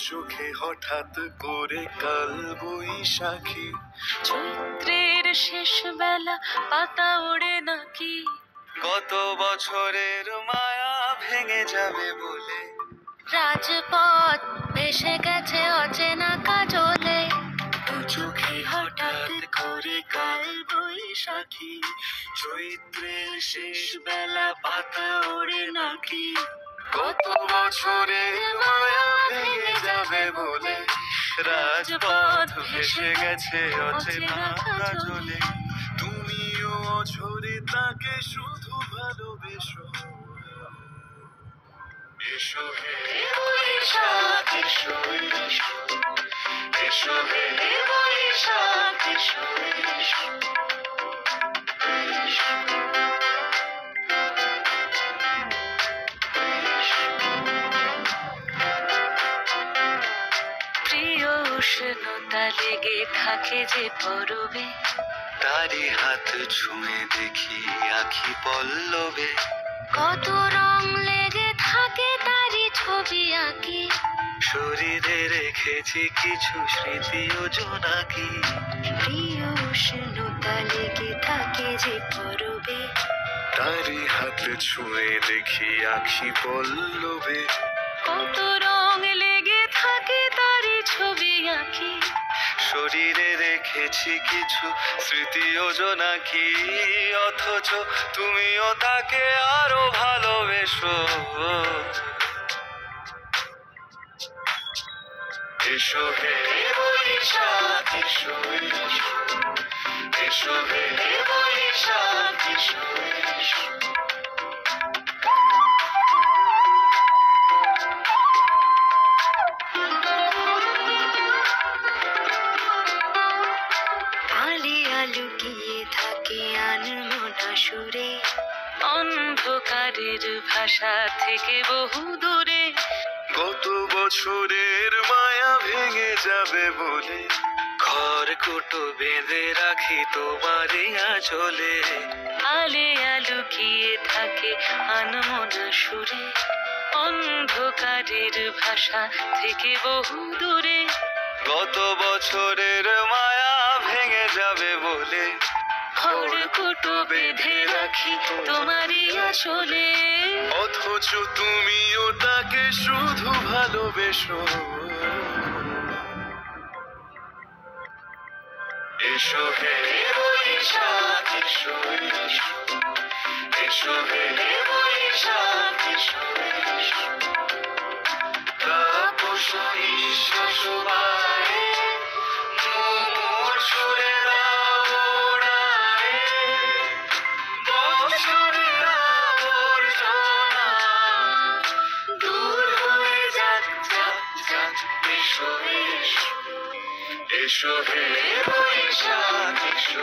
চোখে হঠাৎ করে কাল বৈশাখী। চৈত্রের শেষ বেলা পাতা ওড়ে নাকি, কত বছরের মায়া ভেঙে যাবে বলে। রাজপথ ভেসে গেছে অচেনা কাজলে, দু চোখে হঠাৎ করে কাল বৈশাখী। চৈত্রের শেষ বেলা পাতা ওড়ে নাকি, কত বছরের মায়া ভেঙে যাবে বলে। রাজপথ ভেসে গেছে অচেনা কাজলে, তুমিও অঝরে তাকে শুধু ভালোবেসো। এসো হে বৈশাখ এসো এসো, এসো হে বৈশাখ এসো এসো, এসো। প্রিয় উষ্ণতা লেগে থাকে যে পরবে, তারি হাত ছুঁয়ে দেখি আখি পল্লবে। কত রং লেগে থাকে তারই ছবি আঁকি, শরীরে রেখেছি কিছু স্মৃতি ও জোনাকি। প্রিয় উষ্ণতা লেগে থাকে যে পরবে, তারি হাত ছুঁয়ে দেখি আখি পল্লবে। কত রং লেগে থাকে তারই ছবি আঁকি, শরীরে রেখেছি কিছু স্মৃতি ও জোনাকি। অথচ তুমিও তাকে আরো ভালোবেসো। এসো হে বৈশাখ এসো এসো, এসো হে বৈশাখ এসো এসো। আলিয়া লুকিয়ে থাকে আনমনা সুরে, অন্ধকারের ভাষা থেকে বহু দূরে, কত বছরের মায়া ভেঙে যাবে বলে। খড়কুটো বেঁধে রাখি তোমার আঁচলে। আলিয়া লুকিয়ে থাকে আনমনা সুরে, অন্ধকারের ভাষা থেকে বহু দূরে, কত বছরের মায়া ভেঙে যাবে বলে। খড়কুটো বেঁধে রাখি তোমারই আসলে, অথচ তুমিও তাকে শুধু ভালোবেসো। এসো হে বৈশাখ এসো এসো, এসো হে বৈশাখ এসো এসো। তাপস নিঃশ্বাস বাড়ে, মোর সুরে ওড়ায়। বছরের আবর্জনা দূর হয়ে যাক যাক যাক। এসো এসো, এসো হে বৈশাখ এসো।